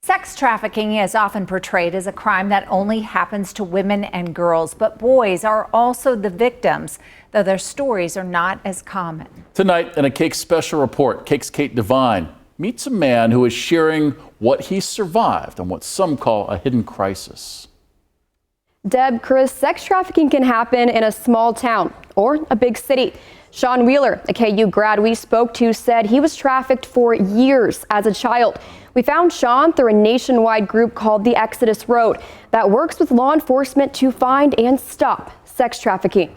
Sex trafficking is often portrayed as a crime that only happens to women and girls, but boys are also the victims, though their stories are not as common. Tonight in a Cake Special Report, Cake's Kate Devine meets a man who is sharing what he survived on what some call a hidden crisis. Deb, Chris, sex trafficking can happen in a small town or a big city. Sean Wheeler, a KU grad we spoke to, said he was trafficked for years as a child. We found Sean through a nationwide group called the Exodus Road that works with law enforcement to find and stop sex trafficking.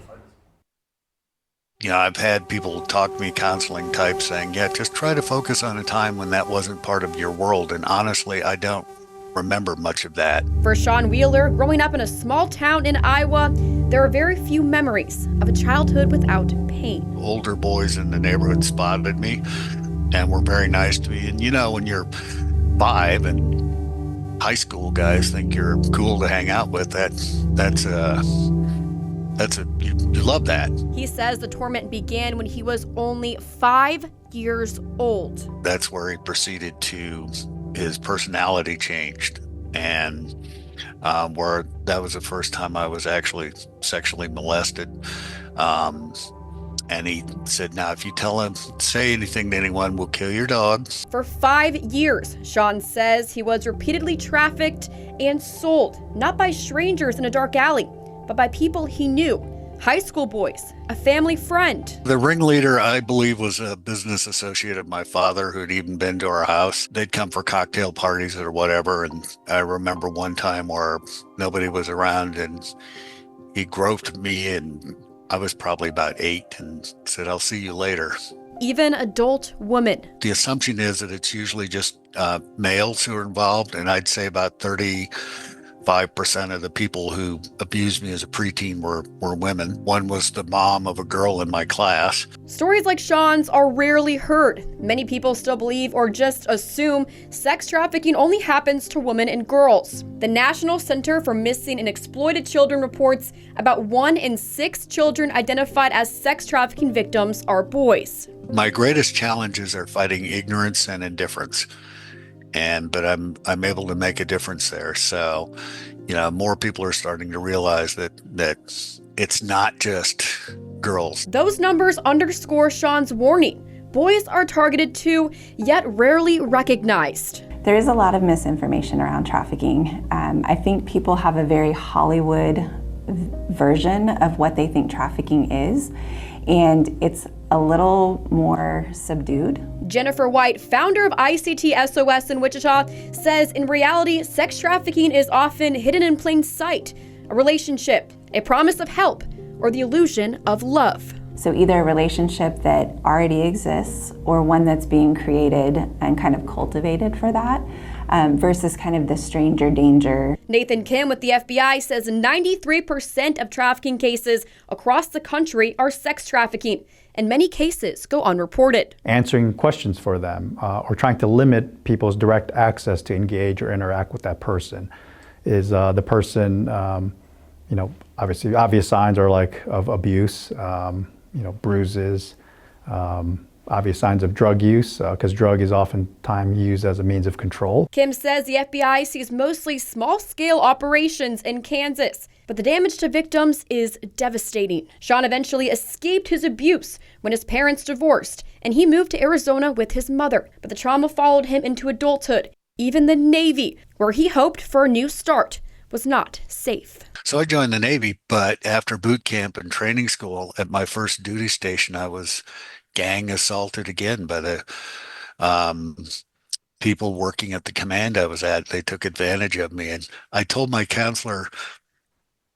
You know, I've had people talk to me, counseling type, saying, yeah, just try to focus on a time when that wasn't part of your world. And honestly, I don't remember much of that. For Sean Wheeler, growing up in a small town in Iowa, there are very few memories of a childhood without pain. Older boys in the neighborhood spotted me and were very nice to me. And you know, when you're 5 and high school guys think you're cool to hang out with, you love that. He says the torment began when he was only 5 years old. That's where he proceeded to, his personality changed, and where that was the first time I was actually sexually molested. And he said, now, if you say anything to anyone, we'll kill your dog. For 5 years, Sean says he was repeatedly trafficked and sold, not by strangers in a dark alley, but by people he knew, high school boys, a family friend. The ringleader, I believe, was a business associate of my father who'd even been to our house. They'd come for cocktail parties or whatever. And I remember one time where nobody was around and he groped me, and I was probably about 8, and said, I'll see you later. Even adult women. The assumption is that it's usually just males who are involved, and I'd say about 35% of the people who abused me as a preteen were women. One was the mom of a girl in my class. Stories like Sean's are rarely heard. Many people still believe or just assume sex trafficking only happens to women and girls. The National Center for Missing and Exploited Children reports about 1 in 6 children identified as sex trafficking victims are boys. My greatest challenges are fighting ignorance and indifference. But I'm able to make a difference there. So, you know, more people are starting to realize that it's not just girls. Those numbers underscore Sean's warning. Boys are targeted too, yet rarely recognized. There is a lot of misinformation around trafficking. I think people have a very Hollywood version of what they think trafficking is, and it's a little more subdued. Jennifer White, founder of ICT SOS in Wichita, says in reality, sex trafficking is often hidden in plain sight. A relationship, a promise of help, or the illusion of love. So either a relationship that already exists or one that's being created and kind of cultivated for that, versus kind of the stranger danger. Nathan Kim with the FBI says 93% of trafficking cases across the country are sex trafficking, and many cases go unreported. Answering questions for them or trying to limit people's direct access to engage or interact with that person. Is the person, obviously obvious signs are like of abuse, bruises, obvious signs of drug use, because drug is oftentimes used as a means of control. Kim says the FBI sees mostly small-scale operations in Kansas, but the damage to victims is devastating. Sean eventually escaped his abuse when his parents divorced, and he moved to Arizona with his mother. But the trauma followed him into adulthood. Even the Navy, where he hoped for a new start, was not safe. So I joined the Navy, but after boot camp and training school, at my first duty station, I was gang assaulted again by the people working at the command I was at. They took advantage of me. And I told my counselor,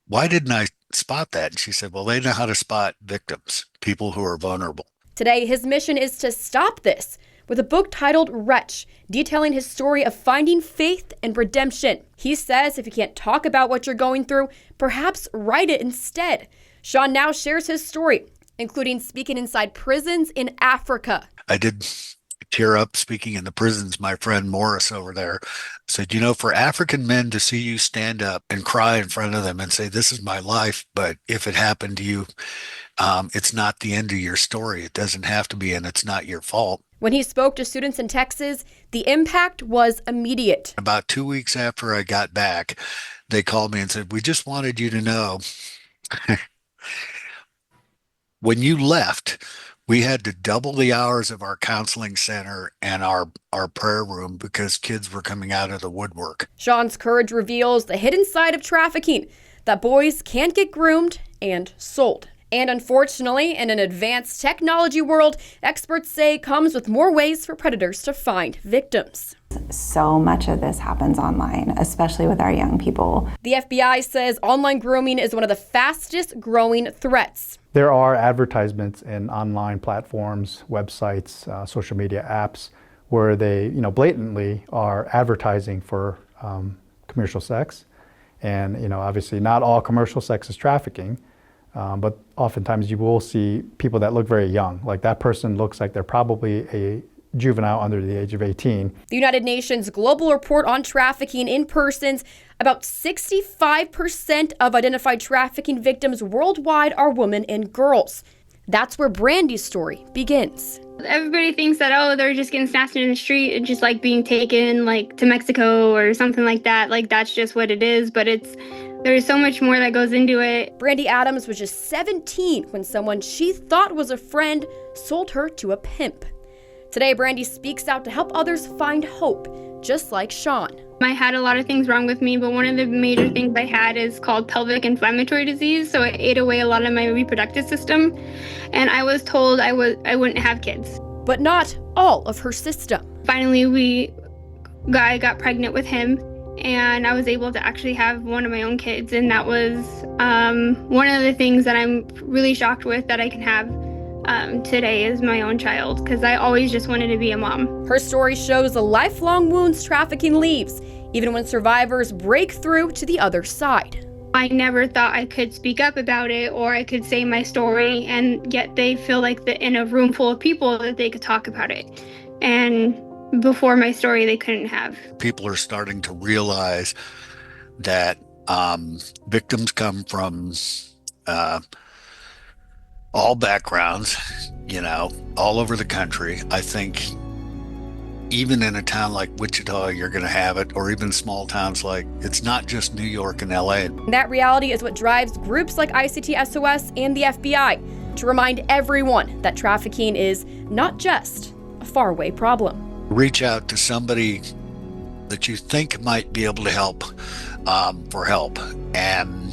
why didn't I spot that? And she said, well, they know how to spot victims, people who are vulnerable. Today, his mission is to stop this with a book titled Wretch, detailing his story of finding faith and redemption. He says if you can't talk about what you're going through, perhaps write it instead. Sean now shares his story, including speaking inside prisons in Africa. I did tear up speaking in the prisons. My friend Morris over there said, you know, for African men to see you stand up and cry in front of them and say, this is my life, but if it happened to you, it's not the end of your story. It doesn't have to be, and it's not your fault. When he spoke to students in Texas, the impact was immediate. About 2 weeks after I got back, they called me and said, we just wanted you to know when you left, we had to double the hours of our counseling center and our prayer room because kids were coming out of the woodwork. Sean's courage reveals the hidden side of trafficking, that boys can't get groomed and sold. And unfortunately, in an advanced technology world, experts say comes with more ways for predators to find victims. So much of this happens online, especially with our young people. The FBI says online grooming is one of the fastest growing threats. There are advertisements in online platforms, websites, social media apps where they, blatantly are advertising for commercial sex. And, obviously not all commercial sex is trafficking. But oftentimes you will see people that look very young. Like that person looks like they're probably a juvenile under the age of 18. The United Nations Global Report on Trafficking in Persons, about 65% of identified trafficking victims worldwide are women and girls. That's where Brandy's story begins. Everybody thinks that, oh, they're just getting snatched in the street and just like being taken like to Mexico or something like that. Like that's just what it is. But there's so much more that goes into it. Brandy Adams was just 17 when someone she thought was a friend sold her to a pimp. Today, Brandy speaks out to help others find hope, just like Sean. I had a lot of things wrong with me, but one of the major things I had is called pelvic inflammatory disease. So it ate away a lot of my reproductive system. And I was told I wouldn't have kids. But not all of her system. Finally, I got pregnant with him. And I was able to actually have one of my own kids. And that was one of the things that I'm really shocked with that I can have today is my own child, because I always just wanted to be a mom. Her story shows the lifelong wounds trafficking leaves, even when survivors break through to the other side. I never thought I could speak up about it or I could say my story, and yet they feel like that in a room full of people that they could talk about it. And before my story, they couldn't have. People are starting to realize that victims come from all backgrounds, all over the country. I think even in a town like Wichita, you're going to have it, or even small towns like, it's not just New York and LA. That reality is what drives groups like ICT SOS and the FBI to remind everyone that trafficking is not just a faraway problem. Reach out to somebody that you think might be able to help for help. And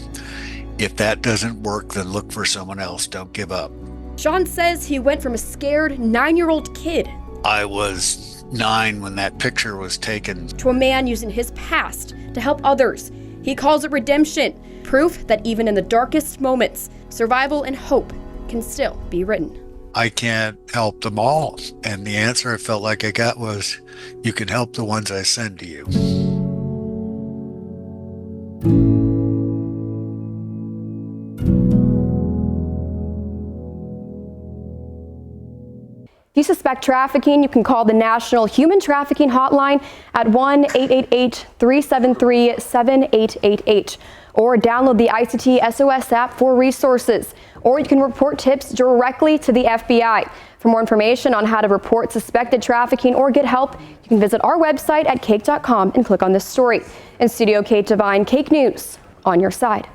if that doesn't work, then look for someone else. Don't give up. Sean says he went from a scared 9-year-old kid. I was 9 when that picture was taken. To a man using his past to help others. He calls it redemption, proof that even in the darkest moments, survival and hope can still be written. I can't help them all. And the answer I felt like I got was, you can help the ones I send to you. If you suspect trafficking, you can call the National Human Trafficking Hotline at 1-888-373-7888 or download the ICT SOS app for resources. Or you can report tips directly to the FBI. For more information on how to report suspected trafficking or get help, you can visit our website at cake.com and click on this story. In studio, Kate Devine, Cake News, on your side.